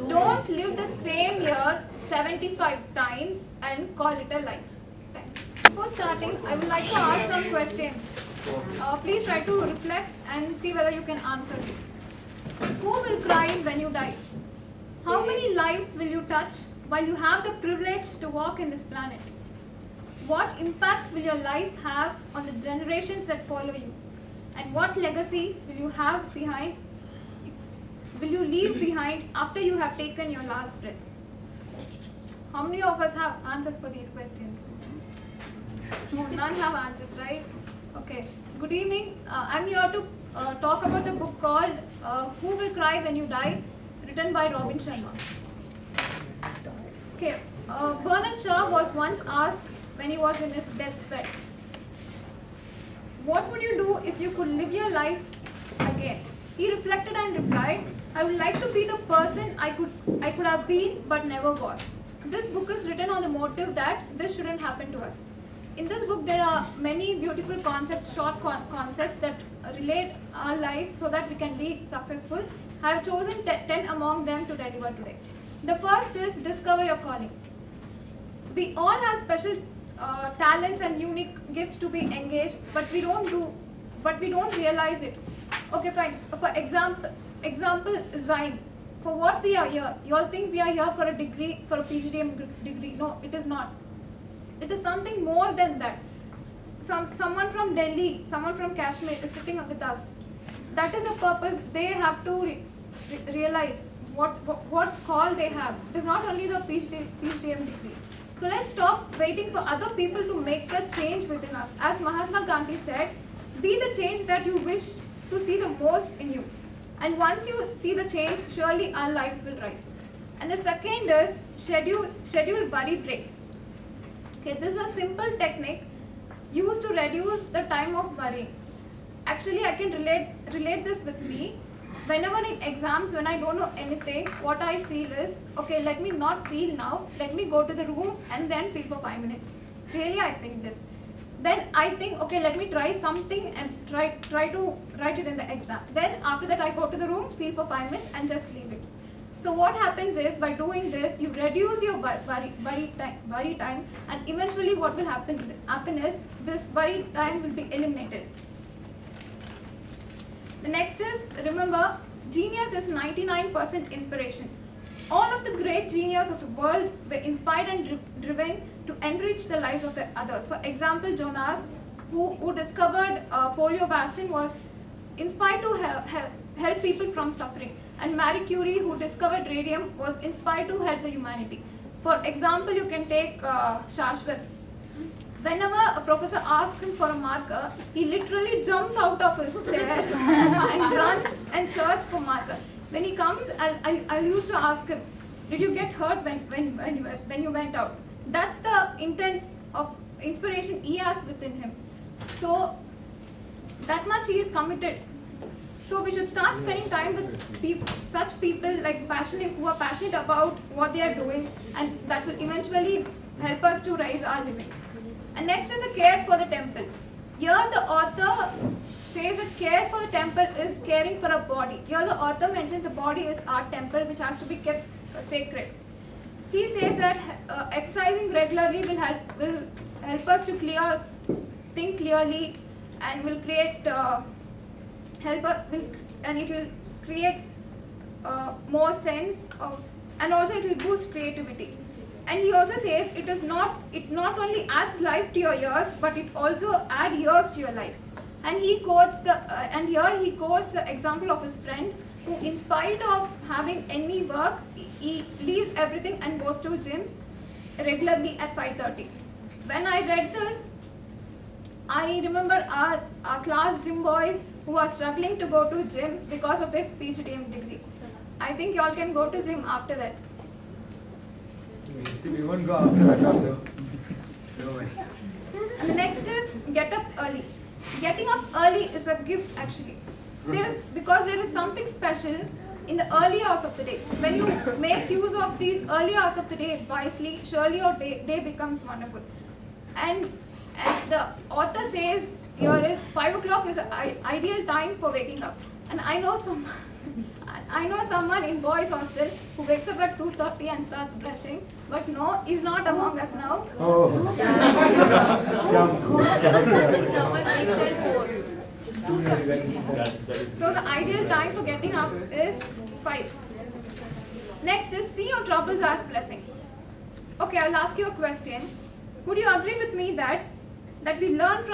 Don't live the same year 75 times and call it a life. Before starting, I would like to ask some questions. Please try to reflect and see whether you can answer this. Who will cry when you die? How many lives will you touch while you have the privilege to walk in this planet? What impact will your life have on the generations that follow you? And what legacy will you have behind? Will you leave behind after you have taken your last breath? How many of us have answers for these questions? None have answers, right? Okay. Good evening. I'm here to talk about the book called Who Will Cry When You Die, written by Robin Sharma. Okay. Bernard Shaw was once asked when he was in his deathbed, what would you do if you could live your life again? He reflected and replied, I would like to be the person I could have been but never was. This book is written on the motive that this shouldn't happen to us. In this book there are many beautiful concepts, short concepts that relate our life so that we can be successful. I have chosen 10 among them to deliver today. The first is discover your calling. We all have special talents and unique gifts to be engaged, but we don't realize it. Okay, fine. For example, Zain. For what we are here? You all think we are here for a degree, for a PGDM degree. No, it is not. It is something more than that. Someone from Delhi, someone from Kashmir is sitting with us. That is a purpose. They have to realize what call they have. It is not only the PGDM degree. So let's stop waiting for other people to make the change within us. As Mahatma Gandhi said, be the change that you wish to see the most in you. And once you see the change, surely our lives will rise. And the second is schedule worry breaks. Okay, this is a simple technique used to reduce the time of worrying. Actually, I can relate this with me. Whenever in exams, when I don't know anything, what I feel is, okay, let me not feel now, let me go to the room and then feel for 5 minutes. Really, I think this. Then I think, okay, let me try something and try to write it in the exam. Then after that, I go to the room, feel for 5 minutes and just leave it. So what happens is, by doing this, you reduce your worry time, and eventually what will happen is, this worry time will be eliminated. The next is, remember, genius is 99% inspiration. All of the great geniuses of the world were inspired and driven to enrich the lives of the others. For example, Jonas, who discovered polio vaccine, was inspired to help people from suffering. And Marie Curie, who discovered radium, was inspired to help the humanity. For example, you can take Shashwat. Whenever a professor asks him for a marker, he literally jumps out of his chair and runs and searches for marker. When he comes, I used to ask him, did you get hurt when you went out? That's the intense of inspiration he has within him. So that much he is committed. So we should start spending time with such people like who are passionate about what they are doing, and that will eventually help us to raise our living. And next is the care for the temple. Here the author says that care for the temple is caring for a body. Here the author mentions the body is our temple, which has to be kept sacred. He says that exercising regularly will help us to think clearly, and will create it will create more sense and also it will boost creativity. And he also says it not only adds life to your years, but it also adds years to your life. And he quotes here he quotes the example of his friend who, in spite of having any work, he leaves everything and goes to gym regularly at 5:30. When I read this, I remember our class gym boys who are struggling to go to gym because of their PGDM degree. I think you all can go to gym after that. We won't go after that also. No way. And the next is get up early. Getting up early is a gift actually. Because there is something special in the early hours of the day. When you make use of these early hours of the day wisely, surely your day becomes wonderful. And as the author says, here is 5 o'clock is an ideal time for waking up. And I know I know someone in boys hostel who wakes up at 2:30 and starts brushing, but no, he's not among us now. Oh. Someone wakes at 4. So the ideal time for getting up is 5. Next is see your troubles as blessings. Okay, I'll ask you a question. Would you agree with me that we learn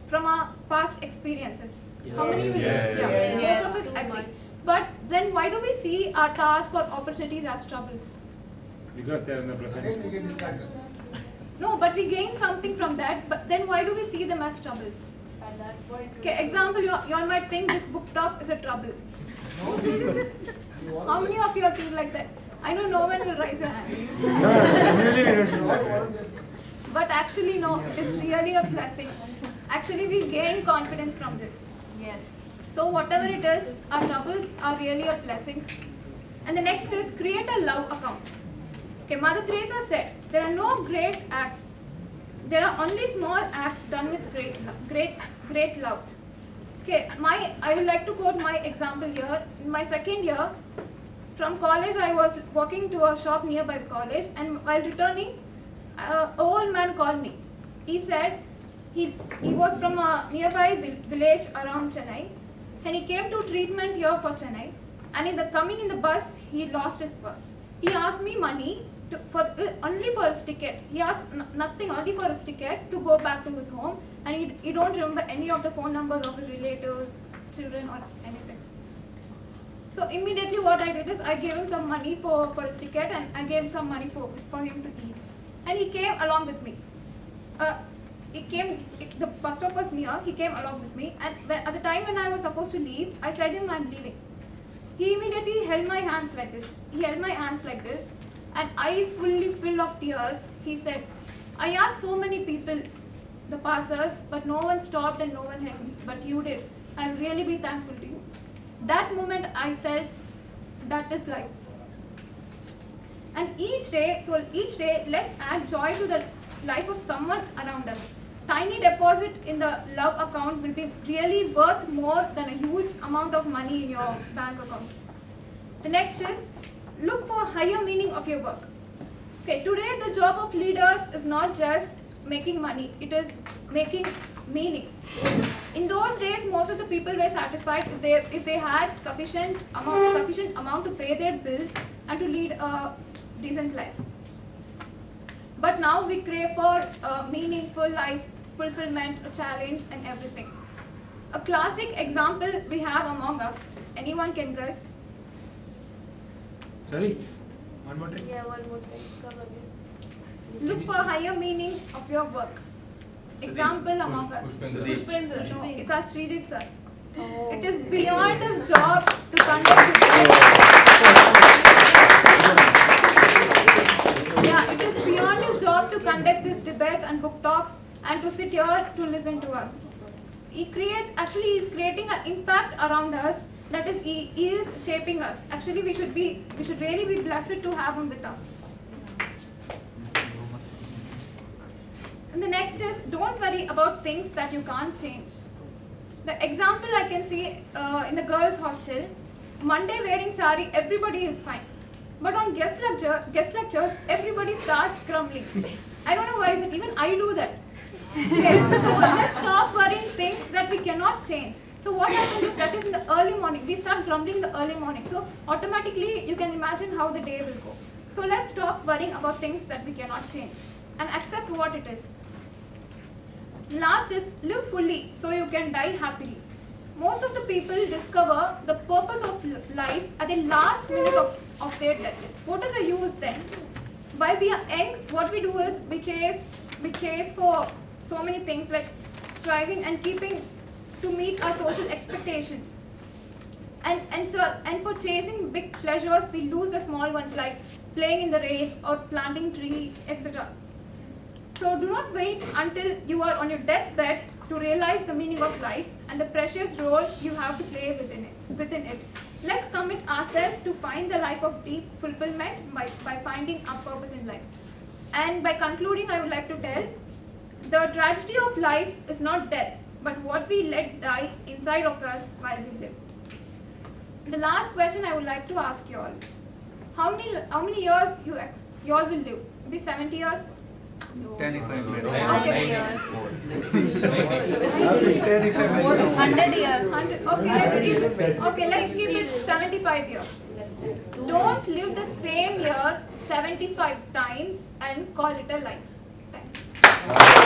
from our past experiences? How many of you? Yes. Yeah. Most of us agree. But then why do we see our tasks or opportunities as troubles? Because they are in the present. No, but we gain something from that. But then why do we see them as troubles? Okay, example, you all might think this book talk is a trouble. How many of you are think like that? I know no one will raise their hand. Really, we don't do that. But actually no, it's really a blessing. Actually we gain confidence from this. Yes. So whatever it is, our troubles are really our blessings. And the next is create a love account. Okay, Mother Teresa said, there are no great acts. There are only small acts done with great love. Okay, I would like to quote my example here. In my second year, from college I was walking to a shop nearby the college, and while returning, an old man called me. He said he was from a nearby village around Chennai, and he came to treatment here for Chennai, and coming in the bus, he lost his purse. He asked me money only for his ticket. He asked nothing, only for his ticket to go back to his home, and he don't remember any of the phone numbers of his relatives, children or anything. So immediately what I did is I gave him some money for his ticket, and I gave some money for him to eat. And he came along with me. The bus stop was near, he came along with me, and at the time when I was supposed to leave, I said to him, I'm leaving. He immediately held my hands like this. And eyes fully filled of tears, he said, I asked so many people, the passers, but no one stopped and no one helped me, but you did. I'll really be thankful to you. That moment I felt that is life. And each day, let's add joy to the life of someone around us. Tiny deposit in the love account will be really worth more than a huge amount of money in your bank account. The next is, look for higher meaning of your work. Okay, today the job of leaders is not just making money, it is making meaning. In those days, most of the people were satisfied if they had sufficient amount to pay their bills and to lead a decent life. But now we crave for a meaningful life, fulfillment, a challenge, and everything. A classic example we have among us. Anyone can guess? Sorry? One more time. Yeah, one more time. Come again. Look for higher meaning of your work. Example among us. Pushpendra. No, it's our Srijit sir. Oh. It is beyond his job to conduct it is beyond his job to conduct these debates and book talks and to sit here to listen to us. He is creating an impact around us. That is, he is shaping us. Actually, we should really be blessed to have him with us. And the next is, don't worry about things that you can't change. The example I can see in the girls' hostel, Monday wearing sari, everybody is fine. But on guest lectures, everybody starts grumbling. I don't know why is it, even I do that. Okay, so let's stop worrying things that we cannot change. So what happens is that is in the early morning, we start grumbling in the early morning. So automatically you can imagine how the day will go. So let's stop worrying about things that we cannot change and accept what it is. Last is live fully so you can die happily. Most of the people discover the purpose of life at the last minute of their death. What is the use then? While we are young, what we do is we chase for so many things like striving and keeping to meet our social expectation. And for chasing big pleasures, we lose the small ones like playing in the rain or planting tree, etc. So do not wait until you are on your deathbed to realize the meaning of life and the precious role you have to play within it. Let's commit ourselves to find the life of deep fulfillment by finding our purpose in life. And by concluding, I would like to tell, the tragedy of life is not death, but what we let die inside of us while we live. The last question I would like to ask you all: how many years you all will live? Maybe 70 years. 25 minutes. Okay. 100 years. 100. Okay, let's keep it 75 years. Don't live the same year 75 times and call it a life. Thank you.